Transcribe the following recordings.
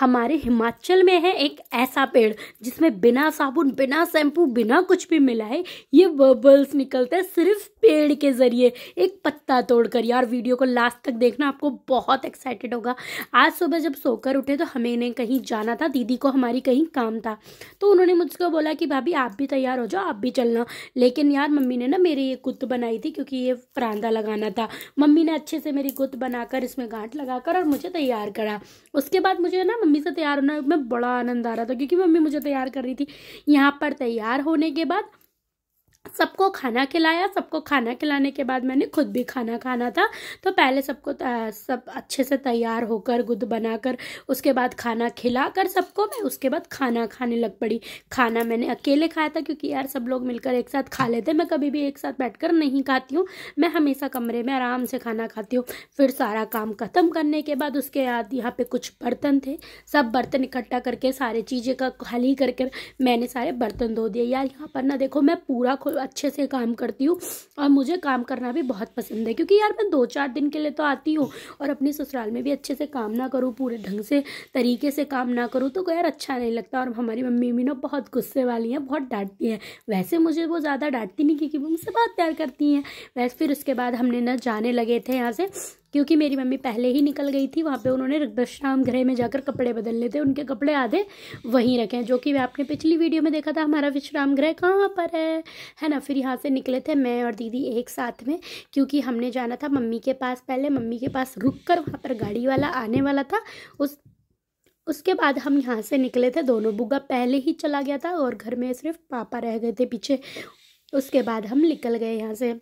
हमारे हिमाचल में है एक ऐसा पेड़ जिसमें बिना साबुन, बिना शैम्पू, बिना कुछ भी मिलाए ये बबल्स निकलते हैं सिर्फ पेड़ के जरिए, एक पत्ता तोड़कर। यार वीडियो को लास्ट तक देखना, आपको बहुत एक्साइटेड होगा। आज सुबह जब सोकर उठे तो हमें कहीं जाना था, दीदी को हमारी कहीं काम था, तो उन्होंने मुझको बोला कि भाभी आप भी तैयार हो जाओ, आप भी चलना। लेकिन यार मम्मी ने ना मेरी ये गुत्त बनाई थी, क्योंकि ये परांदा लगाना था। मम्मी ने अच्छे से मेरी गुत्त बनाकर इसमें गांठ लगाकर और मुझे तैयार करा। उसके बाद मुझे ना मम्मी से तैयार होने में बड़ा आनंद आ रहा था, क्योंकि मम्मी मुझे तैयार कर रही थी। यहाँ पर तैयार होने के बाद सबको खाना खिलाया। सबको खाना खिलाने के बाद मैंने खुद भी खाना खाना था, तो पहले सबको सब अच्छे से तैयार होकर गुद बनाकर उसके बाद खाना खिलाकर सबको मैं उसके बाद खाना खाने लग पड़ी। खाना मैंने अकेले खाया था, क्योंकि यार सब लोग मिलकर एक साथ खा लेते, मैं कभी भी एक साथ बैठकर नहीं खाती हूँ, मैं हमेशा कमरे में आराम से खाना खाती हूँ। फिर सारा काम ख़त्म करने के बाद उसके बाद यहाँ पे कुछ बर्तन थे, सब बर्तन इकट्ठा करके सारी चीज़ें का खाली करके मैंने सारे बर्तन धो दिए। यार यहाँ पर ना देखो, मैं पूरा अच्छे से काम करती हूँ और मुझे काम करना भी बहुत पसंद है, क्योंकि यार मैं 2-4 दिन के लिए तो आती हूँ और अपनी ससुराल में भी अच्छे से काम ना करूँ, पूरे ढंग से तरीके से काम ना करूँ तो यार अच्छा नहीं लगता। और हमारी मम्मी भी ना बहुत गुस्से वाली हैं, बहुत डांटती हैं। वैसे मुझे वो ज़्यादा डांटती नहीं, क्योंकि वो मुझसे बहुत प्यार करती हैं। वैसे फिर उसके बाद हमने ना जाने लगे थे यहाँ से, क्योंकि मेरी मम्मी पहले ही निकल गई थी। वहाँ पे उन्होंने विश्राम गृह में जाकर कपड़े बदलने थे, उनके कपड़े आधे वहीं रखे हैं, जो कि आपने पिछली वीडियो में देखा था हमारा विश्राम गृह कहाँ पर है ना। फिर यहाँ से निकले थे मैं और दीदी एक साथ में, क्योंकि हमने जाना था मम्मी के पास। पहले मम्मी के पास रुक कर वहाँ पर गाड़ी वाला आने वाला था, उसके बाद हम यहाँ से निकले थे दोनों। बुग्गा पहले ही चला गया था और घर में सिर्फ पापा रह गए थे पीछे। उसके बाद हम निकल गए यहाँ से।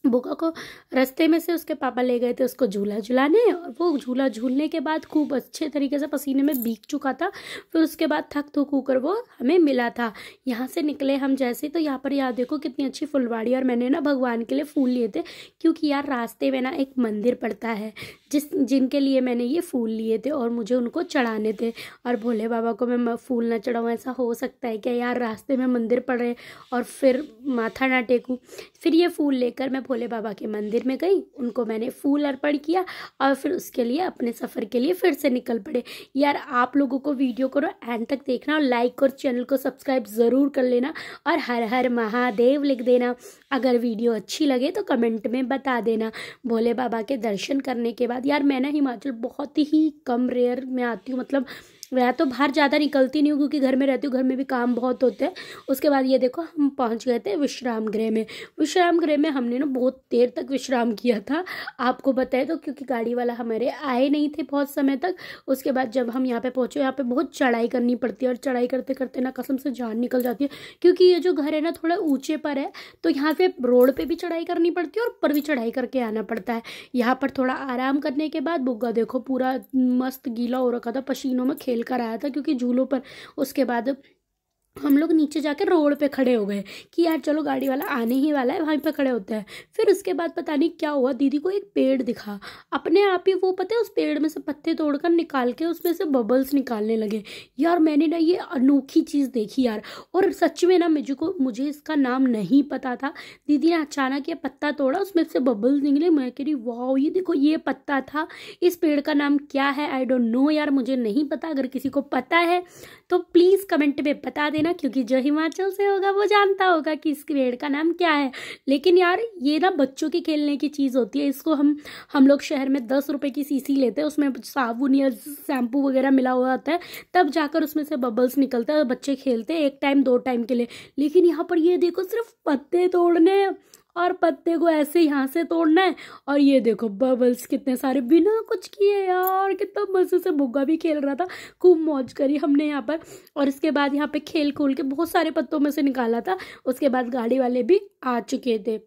बुग्गा को रास्ते में से उसके पापा ले गए थे उसको झूला झुलाने, और वो झूला झूलने के बाद खूब अच्छे तरीके से पसीने में भीग चुका था। फिर उसके बाद थक थक होकर वो हमें मिला था। यहाँ से निकले हम जैसे, तो यहाँ पर यार देखो कितनी अच्छी फुलवाड़ी, और मैंने ना भगवान के लिए फूल लिए थे, क्योंकि यार रास्ते में ना एक मंदिर पड़ता है जिनके लिए मैंने ये फूल लिए थे और मुझे उनको चढ़ाने थे। और भोले बाबा को मैं फूल ना चढ़ाऊँ, ऐसा हो सकता है क्या यार, रास्ते में मंदिर पड़े और फिर माथा ना टेकूँ। फिर ये फूल लेकर मैं भोले बाबा के मंदिर में गई, उनको मैंने फूल अर्पण किया और फिर उसके लिए अपने सफ़र के लिए फिर से निकल पड़े। यार आप लोगों को वीडियो को एंड तक देखना और लाइक और चैनल को सब्सक्राइब ज़रूर कर लेना और हर हर महादेव लिख देना। अगर वीडियो अच्छी लगे तो कमेंट में बता देना। भोले बाबा के दर्शन करने के बाद यार मैं ना हिमाचल बहुत ही कम रेयर में आती हूँ, मतलब मैं तो बाहर ज़्यादा निकलती नहीं हूँ, क्योंकि घर में रहती हूँ, घर में भी काम बहुत होते हैं। उसके बाद ये देखो हम पहुँच गए थे विश्राम गृह में। विश्राम गृह में हमने ना बहुत देर तक विश्राम किया था, आपको बताए तो, क्योंकि गाड़ी वाला हमारे आए नहीं थे बहुत समय तक। उसके बाद जब हम यहाँ पे पहुँचे, यहाँ पे बहुत चढ़ाई करनी पड़ती है और चढ़ाई करते करते ना कसम से जान निकल जाती है, क्योंकि ये जो घर है ना थोड़ा ऊँचे पर है, तो यहाँ पे रोड पर भी चढ़ाई करनी पड़ती है और ऊपर भी चढ़ाई करके आना पड़ता है। यहाँ पर थोड़ा आराम करने के बाद बुग्गा देखो पूरा मस्त गीला हो रखा था, पसीनों में खेल कर आया था क्योंकि झूलों पर। उसके बाद हम लोग नीचे जाकर रोड पे खड़े हो गए कि यार चलो गाड़ी वाला आने ही वाला है, वहीं पे खड़े होते हैं। फिर उसके बाद पता नहीं क्या हुआ, दीदी को एक पेड़ दिखा अपने आप ही, वो पता है उस पेड़ में से पत्ते तोड़कर निकाल के उसमें से बबल्स निकालने लगे। यार मैंने ना ये अनोखी चीज़ देखी यार, और सच में ना मुझे इसका नाम नहीं पता था। दीदी ने अचानक ये पत्ता तोड़ा, उसमें से बबल्स निकले। मैं कह रही वाह, ये देखो ये पत्ता था। इस पेड़ का नाम क्या है आई डोंट नो यार, मुझे नहीं पता। अगर किसी को पता है तो प्लीज़ कमेंट में बता देना, क्योंकि जो हिमाचल से होगा वो जानता होगा कि इस पेड़ का नाम क्या है। लेकिन यार ये ना बच्चों के खेलने की चीज़ होती है, इसको हम लोग शहर में 10 रुपए की शीशी लेते हैं, उसमें साबुन या शैम्पू वगैरह मिला हुआ होता है, तब जाकर उसमें से बबल्स निकलता है। बच्चे खेलते हैं 1 टाइम 2 टाइम के लिए। लेकिन यहाँ पर ये देखो सिर्फ पत्ते तोड़ने और पत्ते को ऐसे यहाँ से तोड़ना है, और ये देखो बबल्स कितने सारे बिना कुछ किए। यार कितना मजे से बुग्गा भी खेल रहा था, खूब मौज करी हमने यहाँ पर। और इसके बाद यहाँ पे खेल खोल के बहुत सारे पत्तों में से निकाला था। उसके बाद गाड़ी वाले भी आ चुके थे।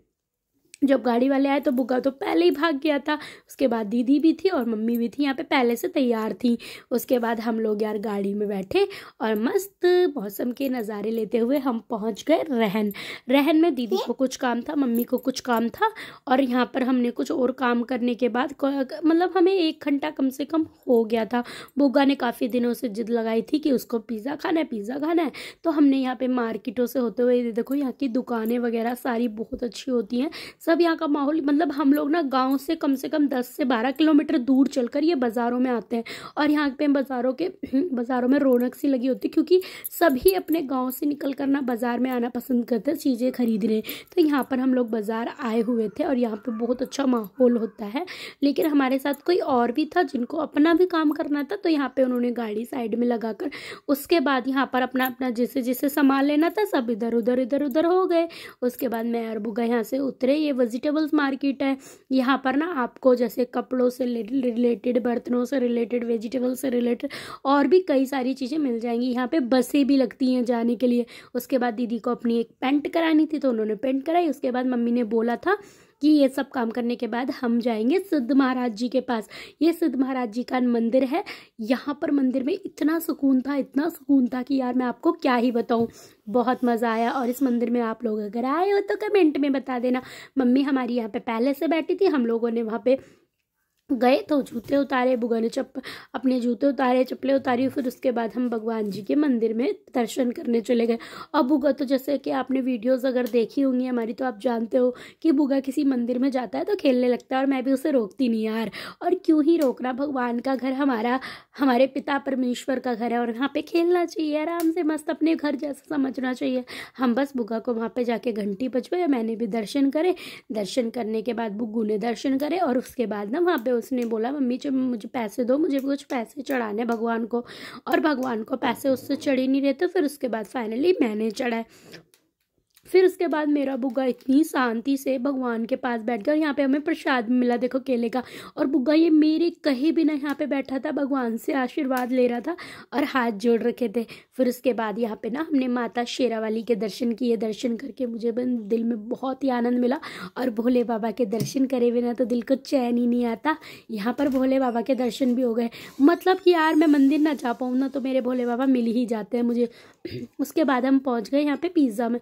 जब गाड़ी वाले आए तो बुग्गा तो पहले ही भाग गया था। उसके बाद दीदी भी थी और मम्मी भी थी, यहाँ पे पहले से तैयार थी। उसके बाद हम लोग यार गाड़ी में बैठे और मस्त मौसम के नज़ारे लेते हुए हम पहुँच गए रहन में। दीदी को कुछ काम था, मम्मी को कुछ काम था, और यहाँ पर हमने कुछ और काम करने के बाद मतलब हमें 1 घंटा कम से कम हो गया था। बुग्गा ने काफ़ी दिनों से जिद लगाई थी कि उसको पिज़्ज़ा खाना है, तो हमने यहाँ पे मार्केटों से होते हुए देखो यहाँ की दुकानें वगैरह सारी बहुत अच्छी होती हैं, सब मतलब यहाँ का माहौल, मतलब हम लोग ना गांव से कम 10 से 12 किलोमीटर दूर चलकर ये बाज़ारों में आते हैं और यहाँ पे बाज़ारों में रौनक सी लगी होती है, क्योंकि सभी अपने गांव से निकल कर ना बाज़ार में आना पसंद करते हैं चीज़ें खरीदने। तो यहाँ पर हम लोग बाज़ार आए हुए थे और यहाँ पे बहुत अच्छा माहौल होता है। लेकिन हमारे साथ कोई और भी था जिनको अपना भी काम करना था, तो यहाँ पे उन्होंने गाड़ी साइड में लगाकर उसके बाद यहाँ पर अपना अपना जिसे जिसे सामान लेना था सब इधर उधर हो गए। उसके बाद मैं और बुआ यहाँ से उतरे। ये वेजिटेबल्स मार्केट है। यहाँ पर ना आपको जैसे कपड़ों से रिलेटेड, बर्तनों से रिलेटेड, वेजिटेबल से रिलेटेड और भी कई सारी चीज़ें मिल जाएंगी। यहाँ पे बसें भी लगती हैं जाने के लिए। उसके बाद दीदी को अपनी एक पेंट करानी थी तो उन्होंने पेंट कराई। उसके बाद मम्मी ने बोला था कि ये सब काम करने के बाद हम जाएंगे सिद्ध महाराज जी के पास। ये सिद्ध महाराज जी का मंदिर है। यहाँ पर मंदिर में इतना सुकून था कि यार मैं आपको क्या ही बताऊँ, बहुत मज़ा आया। और इस मंदिर में आप लोग अगर आए हो तो कमेंट में बता देना। मम्मी हमारी यहाँ पे पहले से बैठी थी, हम लोगों ने वहाँ पे गए तो जूते उतारे, बुआ ने अपने जूते उतारे, चप्पलें उतारी। फिर उसके बाद हम भगवान जी के मंदिर में दर्शन करने चले गए। और बुआ तो जैसे कि आपने वीडियोस अगर देखी होंगी हमारी तो आप जानते हो कि बुआ किसी मंदिर में जाता है तो खेलने लगता है और मैं भी उसे रोकती नहीं यार। और क्यों ही रोकना, भगवान का घर हमारे पिता परमेश्वर का घर है और यहाँ पे खेलना चाहिए आराम से, मस्त अपने घर जैसा समझना चाहिए। हम बस बुआ को वहाँ पे जाके घंटी बजवाई, मैंने भी दर्शन करे। दर्शन करने के बाद बुग्गू ने दर्शन करे और उसके बाद ना वहाँ पे उसने बोला मम्मी जब मुझे पैसे दो, मुझे कुछ पैसे चढ़ाने भगवान को। और भगवान को पैसे उससे चढ़े नहीं रहे, तो फिर उसके बाद फाइनली मैंने चढ़ाए। फिर उसके बाद मेरा बुग्गा इतनी शांति से भगवान के पास बैठ गया। यहाँ पे हमें प्रसाद मिला, देखो केले का। और बुग्गा ये मेरे कहे बिना यहाँ पे बैठा था, भगवान से आशीर्वाद ले रहा था और हाथ जोड़ रखे थे। फिर उसके बाद यहाँ पे ना हमने माता शेरावाली के दर्शन किए। दर्शन करके मुझे दिल में बहुत ही आनंद मिला। और भोले बाबा के दर्शन करे बिना तो दिल को चैन ही नहीं आता। यहाँ पर भोले बाबा के दर्शन भी हो गए। मतलब कि यार मैं मंदिर ना जा पाऊँ ना तो मेरे भोले बाबा मिल ही जाते हैं मुझे। उसके बाद हम पहुँच गए यहाँ पे पिज़्ज़ा में,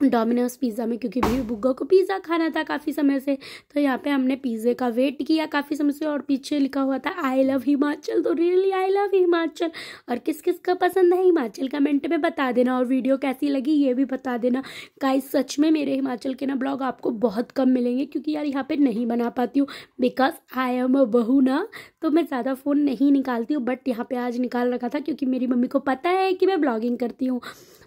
डोमिनोज पिज़्ज़ा में, क्योंकि भी बुग्गा को पिज़्ज़ा खाना था काफ़ी समय से। तो यहाँ पे हमने पिज़्ज़े का वेट किया काफ़ी समय से। और पीछे लिखा हुआ था आई लव हिमाचल, तो रियली आई लव हिमाचल। और किस किस का पसंद है हिमाचल कमेंट में बता देना। और वीडियो कैसी लगी ये भी बता देना। गाइस सच में मेरे हिमाचल के ना ब्लॉग आपको बहुत कम मिलेंगे, क्योंकि यार यहाँ पर नहीं बना पाती हूँ बिकॉज आई एम अ बहू ना, तो मैं ज़्यादा फ़ोन नहीं निकालती हूँ। बट यहाँ पर आज निकाल रखा था क्योंकि मेरी मम्मी को पता है कि मैं ब्लॉगिंग करती हूँ।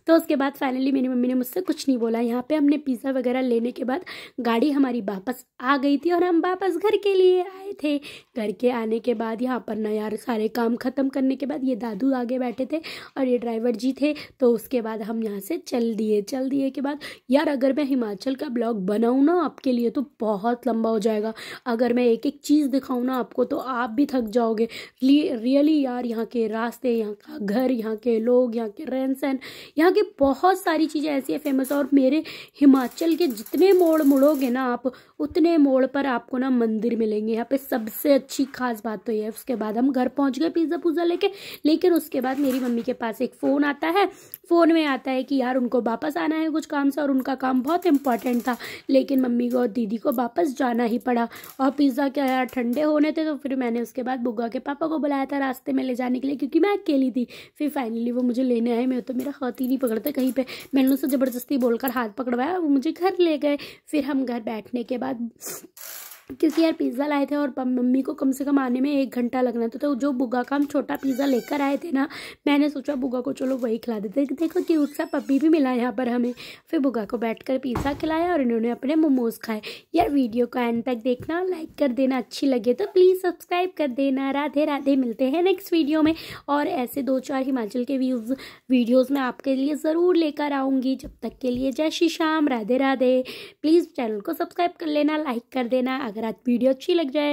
तो उसके बाद फाइनली मेरी मम्मी ने मुझसे कुछ नहीं बोला। यहाँ पे हमने पिज़्ज़ा वगैरह लेने के बाद गाड़ी हमारी वापस आ गई थी और हम वापस घर के लिए आए थे। घर के आने के बाद यहाँ पर ना यार सारे काम ख़त्म करने के बाद ये दादू आगे बैठे थे और ये ड्राइवर जी थे। तो उसके बाद हम यहाँ से चल दिए के बाद यार अगर मैं हिमाचल का ब्लॉग बनाऊँ ना आपके लिए तो बहुत लंबा हो जाएगा। अगर मैं एक एक चीज़ दिखाऊँ ना आपको तो आप भी थक जाओगे। रियली यार यहाँ के रास्ते, यहाँ का घर, यहाँ के लोग, यहाँ के रहन सहन, यहाँ की बहुत सारी चीज़ें ऐसी है फेमस। और मेरे हिमाचल के जितने मोड़ मुड़ोगे ना आप, उतने मोड़ पर आपको ना मंदिर मिलेंगे। यहाँ पे सबसे अच्छी खास बात तो ये है। उसके बाद हम घर पहुँच गए पिज़्ज़ा पुज़्ज़ा लेके। लेकिन उसके बाद मेरी मम्मी के पास एक फ़ोन आता है। फ़ोन में आता है कि यार उनको वापस आना है कुछ काम से और उनका काम बहुत इंपॉर्टेंट था। लेकिन मम्मी को और दीदी को वापस जाना ही पड़ा। और पिज़्ज़ा क्या यार ठंडे होने थे, तो फिर मैंने उसके बाद बुग्गा के पापा को बुलाया था रास्ते में ले जाने के लिए, क्योंकि मैं अकेली थी। फिर फाइनली वो मुझे लेने आए। मैं तो मेरा हाथ ही नहीं पकड़ता कहीं पे, मैंने उनसे ज़बरदस्ती बोलकर हाथ पकड़वाया, वो मुझे घर ले गए। फिर हम घर बैठने के बाद, क्योंकि यार पिज़्ज़ा लाए थे और मम्मी को कम से कम आने में 1 घंटा लगना था, तो जो बुग्गा का हम छोटा पिज़्ज़ा लेकर आए थे ना, मैंने सोचा बुग्गा को चलो वही खिला देते। देखो क्यूट सा पपी भी मिला यहाँ पर हमें। फिर बुग्गा को बैठकर पिज़्ज़ा खिलाया और इन्होंने अपने मोमोज़ खाए। यार वीडियो को एंड तक देखना, लाइक कर देना, अच्छी लगे तो प्लीज़ सब्सक्राइब कर देना। राधे राधे, मिलते हैं नेक्स्ट वीडियो में। और ऐसे 2-4 हिमाचल के वीडियोज़ मैं आपके लिए ज़रूर लेकर आऊँगी। जब तक के लिए जय श्री श्याम, राधे राधे। प्लीज़ चैनल को सब्सक्राइब कर लेना, लाइक कर देना अगर आज वीडियो अच्छी लग जाए।